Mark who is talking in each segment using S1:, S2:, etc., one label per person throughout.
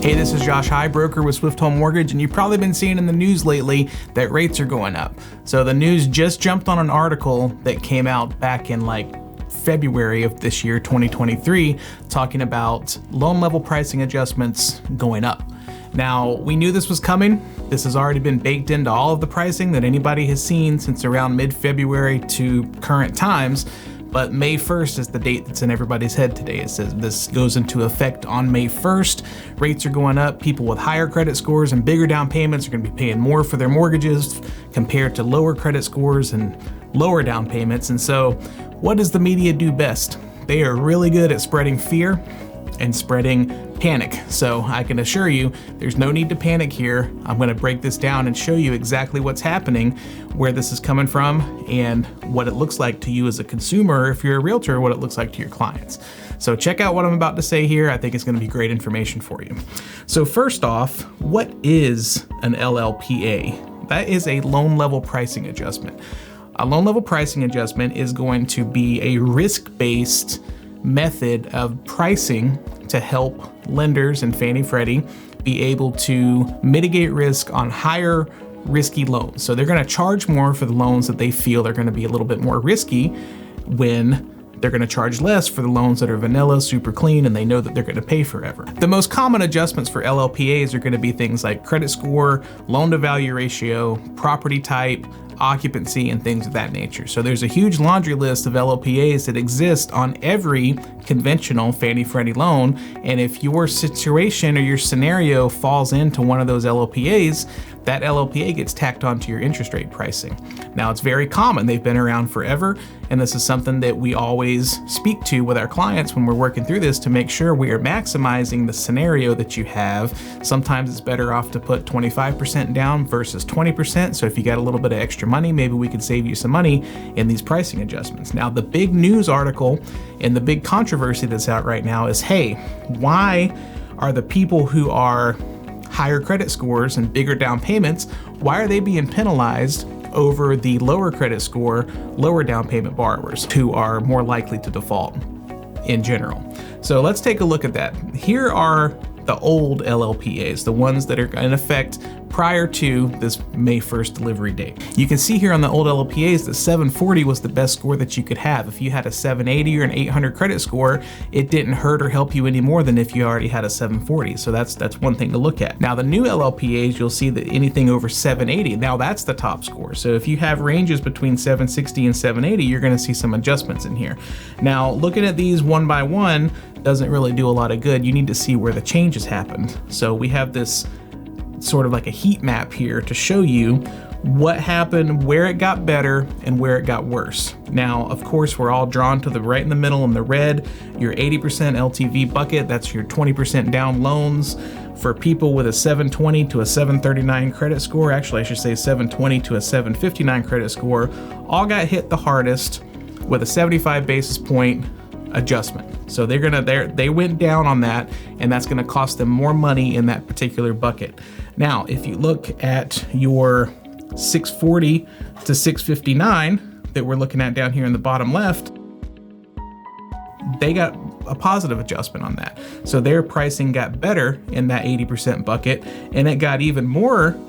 S1: Hey, this is Josh High, broker with Swift Home Mortgage, and you've probably been seeing in the news lately that rates are going up. So the news just jumped on an article that came out back in February of this year, 2023, talking about loan level pricing adjustments going up. Now, we knew this was coming. This has already been baked into all of the pricing that anybody has seen since around mid-February to current times. But May 1st is the date that's in everybody's head today. It says this goes into effect on May 1st. Rates are going up. People with higher credit scores and bigger down payments are going to be paying more for their mortgages compared to lower credit scores and lower down payments. And so what does the media do best? They are really good at spreading fear and spreading panic. So I can assure you there's no need to panic here. I'm going to break this down and show you exactly what's happening, where this is coming from, and what it looks like to you as a consumer, if you're a realtor, what it looks like to your clients. So check out what I'm about to say here. I think it's going to be great information for you. So first off, what is an LLPA? That is a loan level pricing adjustment. A loan level pricing adjustment is going to be a risk-based method of pricing to help lenders and Fannie Freddie be able to mitigate risk on higher risky loans. So they're going to charge more for the loans that they feel are going to be a little bit more risky, when they're going to charge less for the loans that are vanilla, super clean, and they know that they're going to pay forever. The most common adjustments for LLPAs are going to be things like credit score, loan to value ratio, property type, occupancy, and things of that nature. So there's a huge laundry list of LLPAs that exist on every conventional Fannie Freddie loan. And if your situation or your scenario falls into one of those LLPAs, that LLPA gets tacked onto your interest rate pricing. Now, it's very common. They've been around forever. And this is something that we always speak to with our clients when we're working through this to make sure we are maximizing the scenario that you have. Sometimes it's better off to put 25% down versus 20%. So if you got a little bit of extra money, maybe we could save you some money in these pricing adjustments. Now, the big news article and the big controversy that's out right now is, hey, why are the people who are higher credit scores and bigger down payments, why are they being penalized over the lower credit score, lower down payment borrowers who are more likely to default in general? So let's take a look at that. Here are the old LLPAs, the ones that are in effect prior to this May 1st delivery date. You can see here on the old LLPAs that 740 was the best score that you could have. If you had a 780 or an 800 credit score, it didn't hurt or help you any more than if you already had a 740. So that's one thing to look at. Now the new LLPAs, you'll see that anything over 780, now that's the top score. So if you have ranges between 760 and 780, you're going to see some adjustments in here. Now looking at these one by one doesn't really do a lot of good. You need to see where the changes happened. So we have this sort of like a heat map here to show you what happened, where it got better and where it got worse. Now, of course, we're all drawn to the right in the middle in the red, your 80% LTV bucket. That's your 20% down loans for people with a 720 to a 739 credit score. Actually, I should say 720 to a 759 credit score, all got hit the hardest with a 75 basis point adjustment. So they went down on that, and that's gonna cost them more money in that particular bucket. Now, if you look at your 640 to 659 that we're looking at down here in the bottom left, they got a positive adjustment on that. So their pricing got better in that 80% bucket, and it got even more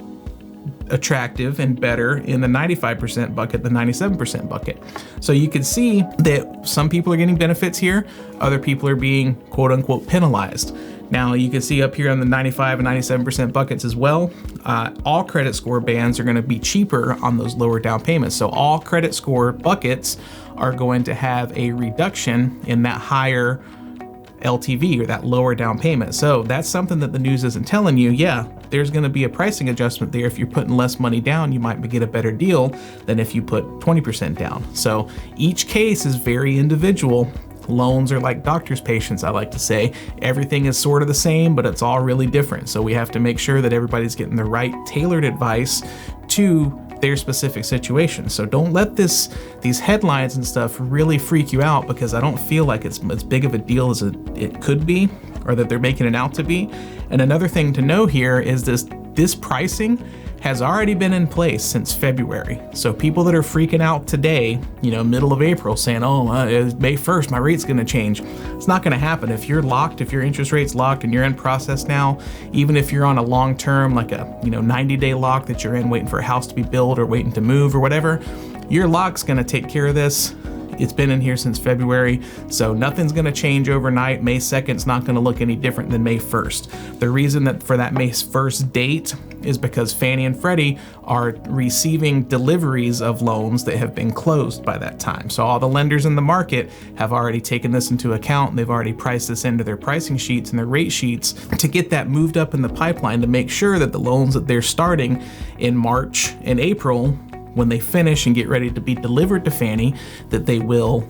S1: attractive and better in the 95% bucket, the 97% bucket. So you can see that some people are getting benefits here, other people are being quote unquote penalized. Now you can see up here on the 95 and 97% buckets as well, all credit score bands are going to be cheaper on those lower down payments. So all credit score buckets are going to have a reduction in that higher LTV or that lower down payment. So that's something that the news isn't telling you. Yeah, there's going to be a pricing adjustment there. If you're putting less money down, you might get a better deal than if you put 20% down. So each case is very individual. Loans are like doctor's patients, I like to say. Everything is sort of the same, but it's all really different. So we have to make sure that everybody's getting the right tailored advice to their specific situation. So don't let these headlines and stuff really freak you out, because I don't feel like it's as big of a deal as it could be, or that they're making it out to be. And another thing to know here is this pricing has already been in place since February. So people that are freaking out today, middle of April, saying, it's May 1st, my rate's gonna change. It's not gonna happen. If you're locked, if your interest rate's locked and you're in process now, even if you're on a long term, like a 90-day lock that you're in waiting for a house to be built or waiting to move or whatever, your lock's gonna take care of this. It's been in here since February, so nothing's gonna change overnight. May 2nd is not gonna look any different than May 1st. The reason that for that May 1st date is because Fannie and Freddie are receiving deliveries of loans that have been closed by that time. So all the lenders in the market have already taken this into account. They've already priced this into their pricing sheets and their rate sheets to get that moved up in the pipeline to make sure that the loans that they're starting in March and April, when they finish and get ready to be delivered to Fannie, that they will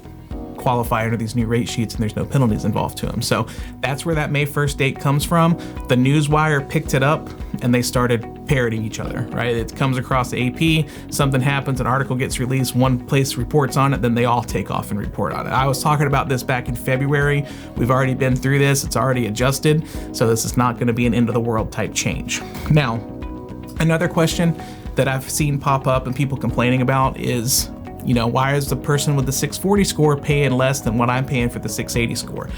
S1: qualify under these new rate sheets and there's no penalties involved to them. So that's where that May 1st date comes from. The Newswire picked it up and they started parroting each other, right? It comes across the AP, something happens, an article gets released, one place reports on it, then they all take off and report on it. I was talking about this back in February. We've already been through this. It's already adjusted. So this is not going to be an end of the world type change. Now, another question that I've seen pop up and people complaining about is, why is the person with the 640 score paying less than what I'm paying for the 680 score?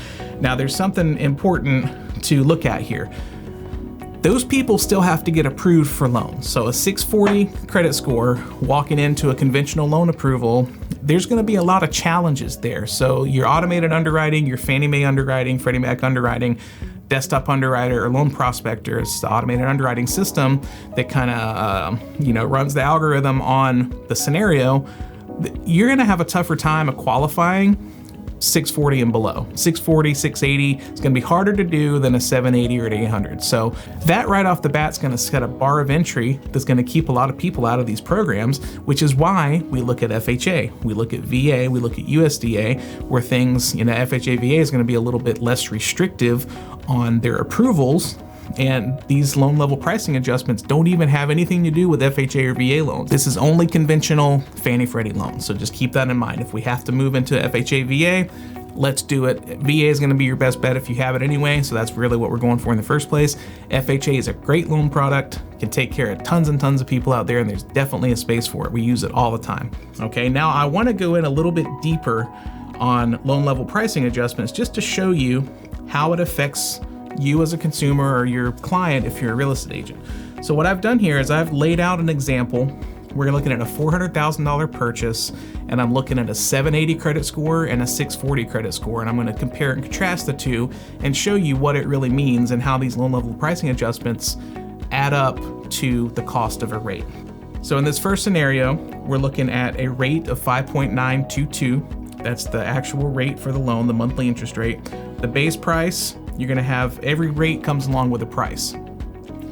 S1: Now, there's something important to look at here. Those people still have to get approved for loans. So a 640 credit score walking into a conventional loan approval, there's going to be a lot of challenges there. So your automated underwriting, your Fannie Mae underwriting, Freddie Mac underwriting, desktop underwriter or loan prospector, it's the automated underwriting system that kind of runs the algorithm on the scenario. You're going to have a tougher time of qualifying 640 and below. 640, 680 is going to be harder to do than a 780 or an 800. So that right off the bat is going to set a bar of entry that's going to keep a lot of people out of these programs, which is why we look at FHA, we look at VA, we look at USDA, where things, FHA, VA is going to be a little bit less restrictive on their approvals. And these loan level pricing adjustments don't even have anything to do with FHA or VA loans. This is only conventional Fannie Freddie loans. So just keep that in mind. If we have to move into FHA, VA, let's do it. VA is going to be your best bet if you have it anyway. So that's really what we're going for in the first place. FHA is a great loan product, can take care of tons and tons of people out there, and there's definitely a space for it. We use it all the time. Okay, now I want to go in a little bit deeper on loan level pricing adjustments just to show you how it affects you as a consumer or your client if you're a real estate agent. So what I've done here is I've laid out an example. We're looking at a $400,000 purchase, and I'm looking at a 780 credit score and a 640 credit score, and I'm going to compare and contrast the two and show you what it really means and how these loan level pricing adjustments add up to the cost of a rate. So in this first scenario, we're looking at a rate of 5.922. That's the actual rate for the loan, the monthly interest rate. The base price, you're going to have every rate comes along with a price.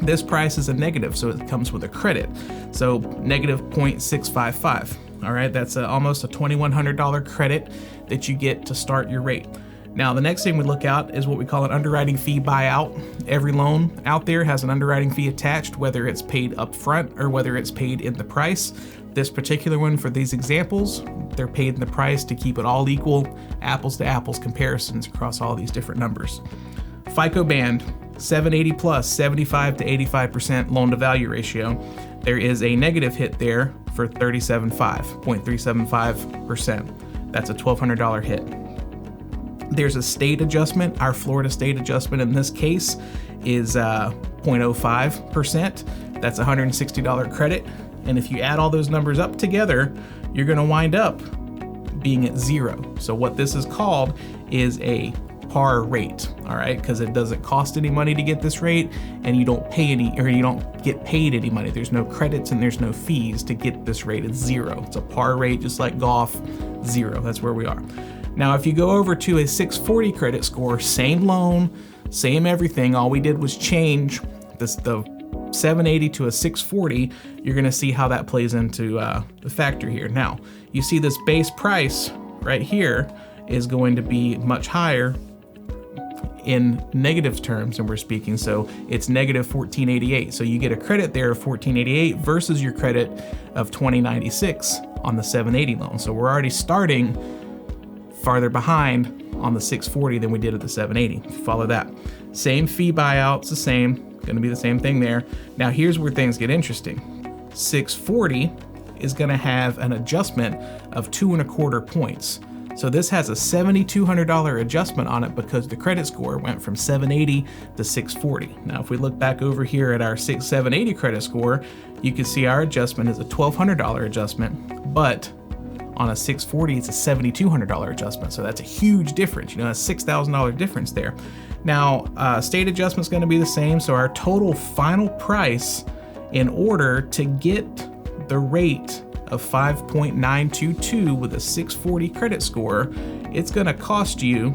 S1: This price is a negative, so it comes with a credit. So negative 0.655. All right, that's almost a $2,100 credit that you get to start your rate. Now, the next thing we look at is what we call an underwriting fee buyout. Every loan out there has an underwriting fee attached, whether it's paid upfront or whether it's paid in the price. This particular one, for these examples, they're paid in the price to keep it all equal, apples to apples comparisons across all these different numbers. FICO band, 780 plus, 75 to 85% loan to value ratio. There is a negative hit there for 0.375%. That's a $1,200 hit. There's a state adjustment. Our Florida state adjustment in this case is 0.05%. That's a $160 credit. And if you add all those numbers up together, you're going to wind up being at zero. So what this is called is a par rate, all right? Because it doesn't cost any money to get this rate, and you don't pay any, or you don't get paid any money. There's no credits and there's no fees to get this rate. It's zero. It's a par rate, just like golf, zero. That's where we are. Now, if you go over to a 640 credit score, same loan, same everything. All we did was change the 780 to a 640. You're going to see how that plays into the factor here. Now, you see this base price right here is going to be much higher in negative terms, and we're speaking, so it's negative 1488. So you get a credit there of 1488 versus your credit of 2096 on the 780 loan. So we're already starting farther behind on the 640 than we did at the 780. Follow that. Same fee buyout's the same. Going to be the same thing there. Now here's where things get interesting. 640 is going to have an adjustment of 2.25 points. So this has a $7,200 adjustment on it because the credit score went from 780 to 640. Now, if we look back over here at our 780 credit score, you can see our adjustment is a $1,200 adjustment, but on a 640, it's a $7,200 adjustment. So that's a huge difference, a $6,000 difference there. Now, state adjustment is going to be the same. So our total final price in order to get the rate of 5.922 with a 640 credit score, it's going to cost you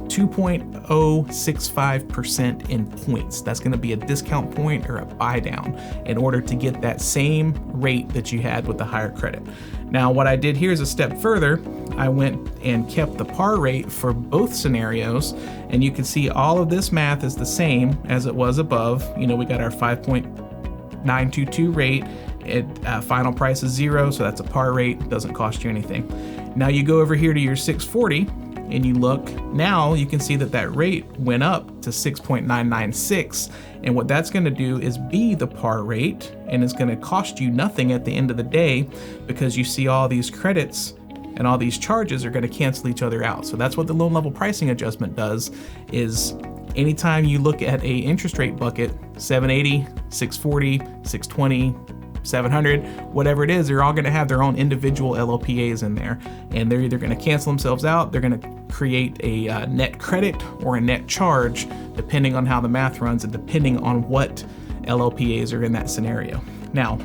S1: 2.065% in points. That's going to be a discount point or a buy down in order to get that same rate that you had with the higher credit. Now, what I did here is a step further. I went and kept the par rate for both scenarios, and you can see all of this math is the same as it was above. We got our 5.922 rate. Final price is 0, so that's a par rate, doesn't cost you anything. Now you go over here to your 640 and you look, now you can see that rate went up to 6.996, and what that's going to do is be the par rate, and it's going to cost you nothing at the end of the day because you see all these credits and all these charges are going to cancel each other out. So that's what the loan level pricing adjustment does, is anytime you look at a interest rate bucket, 780, 640, 620, 700, whatever it is, they're all going to have their own individual LLPAs in there, and they're either going to cancel themselves out, they're going to create a net credit or a net charge, depending on how the math runs and depending on what LLPAs are in that scenario. Now,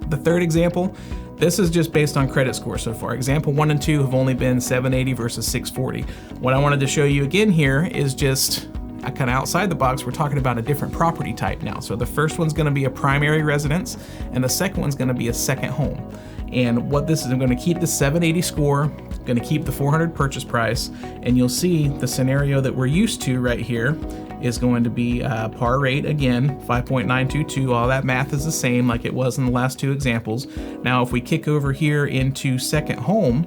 S1: the third example, this is just based on credit score so far. Example 1 and 2 have only been 780 versus 640. What I wanted to show you again here is just kind of outside the box. We're talking about a different property type now. So the first one's going to be a primary residence, and the second one's going to be a second home. And what this is, I'm going to keep the 780 score, going to keep the 400 purchase price, and you'll see the scenario that we're used to right here is going to be par rate again, 5.922. All that math is the same like it was in the last two examples. Now, if we kick over here into second home,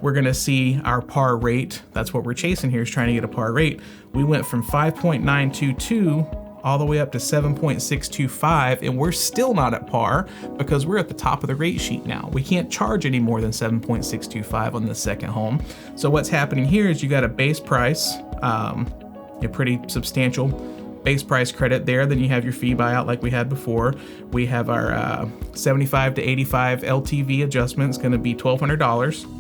S1: we're going to see our par rate. That's what we're chasing here, is trying to get a par rate. We went from 5.922 all the way up to 7.625, and we're still not at par because we're at the top of the rate sheet now. We can't charge any more than 7.625 on the second home. So what's happening here is you got a base price, a pretty substantial base price credit there. Then you have your fee buyout like we had before. We have our 75 to 85 LTV adjustment. It's going to be $1,200.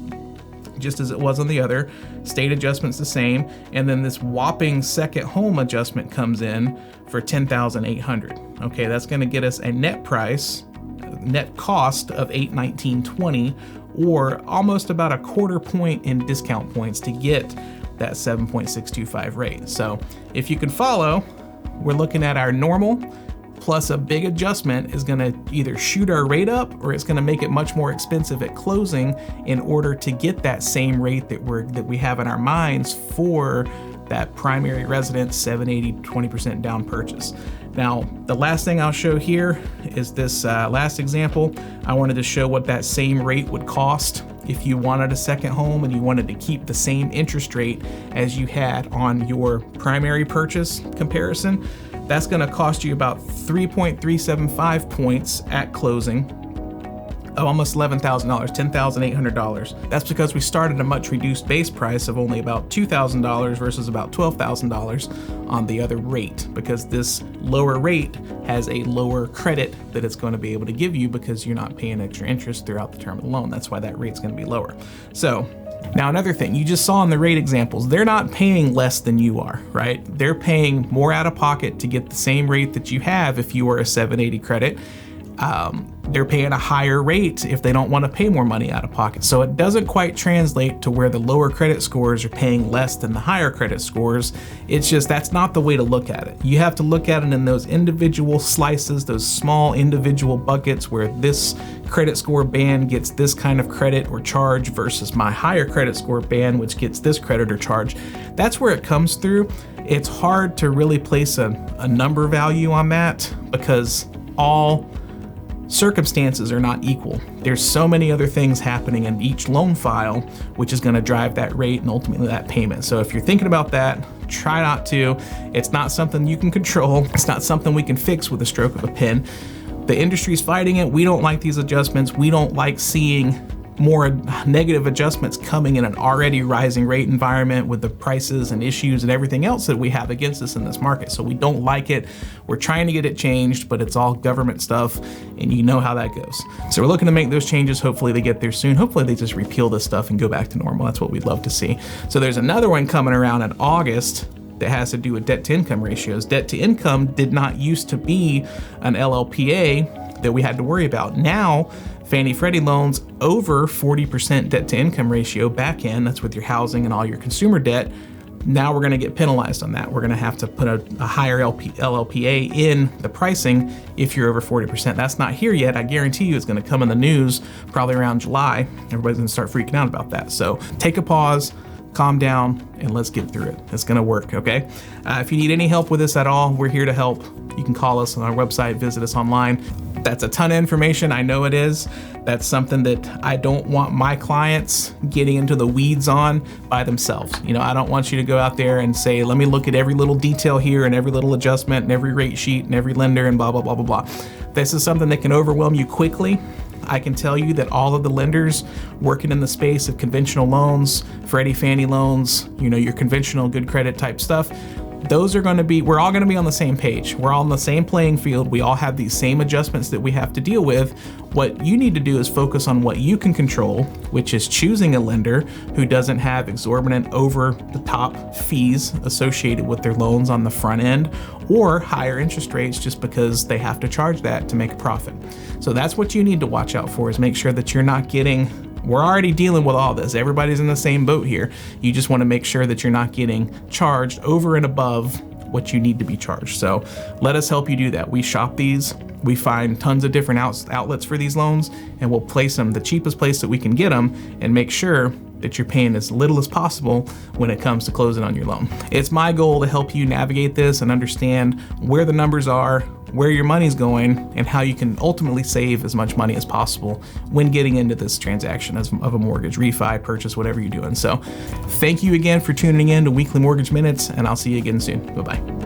S1: Just as it was on the other. State adjustment's the same, and then this whopping second home adjustment comes in for $10,800. Okay, that's going to get us a net price, net cost of $819.20, or almost about a 1/4 point in discount points to get that 7.625 rate. So if you can follow, we're looking at our normal plus a big adjustment is going to either shoot our rate up or it's going to make it much more expensive at closing in order to get that same rate that we have in our minds for that primary residence 780 20% down purchase. Now, the last thing I'll show here is this last example. I wanted to show what that same rate would cost if you wanted a second home and you wanted to keep the same interest rate as you had on your primary purchase comparison. That's going to cost you about 3.375 points at closing, almost $11,000, $10,800. That's because we started a much reduced base price of only about $2,000 versus about $12,000 on the other rate, because this lower rate has a lower credit that it's going to be able to give you because you're not paying extra interest throughout the term of the loan. That's why that rate's going to be lower. So now another thing, you just saw in the rate examples, they're not paying less than you are, right? They're paying more out of pocket to get the same rate that you have if you were a 780 credit. They're paying a higher rate if they don't want to pay more money out of pocket. So it doesn't quite translate to where the lower credit scores are paying less than the higher credit scores. It's just, that's not the way to look at it. You have to look at it in those individual slices, those small individual buckets where this credit score band gets this kind of credit or charge versus my higher credit score band, which gets this credit or charge. That's where it comes through. It's hard to really place a number value on that because all circumstances are not equal. There's so many other things happening in each loan file, which is going to drive that rate and ultimately that payment. So if you're thinking about that, try not to. It's not something you can control. It's not something we can fix with a stroke of a pen. The industry's fighting it. We don't like these adjustments. We don't like seeing more negative adjustments coming in an already rising rate environment with the prices and issues and everything else that we have against us in this market. So we don't like it. We're trying to get it changed, but it's all government stuff and you know how that goes. So we're looking to make those changes. Hopefully they get there soon. Hopefully they just repeal this stuff and go back to normal. That's what we'd love to see. So there's another one coming around in August that has to do with debt to income ratios. Debt to income did not used to be an LLPA that we had to worry about. Now, Fannie Freddie loans over 40% debt to income ratio back in, that's with your housing and all your consumer debt. Now we're gonna get penalized on that. We're gonna have to put a higher LLPA in the pricing if you're over 40%. That's not here yet. I guarantee you it's gonna come in the news probably around July. Everybody's gonna start freaking out about that. So take a pause, calm down, and let's get through it. It's gonna work, okay? If you need any help with this at all, we're here to help. You can call us on our website, visit us online. That's a ton of information, I know it is. That's something that I don't want my clients getting into the weeds on by themselves. You know, I don't want you to go out there and say, let me look at every little detail here and every little adjustment and every rate sheet and every lender and blah, blah, blah, blah, blah. This is something that can overwhelm you quickly. I can tell you that all of the lenders working in the space of conventional loans, Freddie, Fannie loans, you know, your conventional good credit type stuff, those are gonna be, we're all gonna be on the same page. We're all on the same playing field. We all have these same adjustments that we have to deal with. What you need to do is focus on what you can control, which is choosing a lender who doesn't have exorbitant over the top fees associated with their loans on the front end or higher interest rates just because they have to charge that to make a profit. So that's what you need to watch out for, is make sure that you're not getting, we're already dealing with all this. Everybody's in the same boat here. You just want to make sure that you're not getting charged over and above what you need to be charged. So let us help you do that. We shop these. We find tons of different outlets for these loans, and we'll place them the cheapest place that we can get them and make sure that you're paying as little as possible when it comes to closing on your loan. It's my goal to help you navigate this and understand where the numbers are, where your money's going, and how you can ultimately save as much money as possible when getting into this transaction of a mortgage, refi, purchase, whatever you're doing. So thank you again for tuning in to Weekly Mortgage Minutes, and I'll see you again soon. Bye-bye.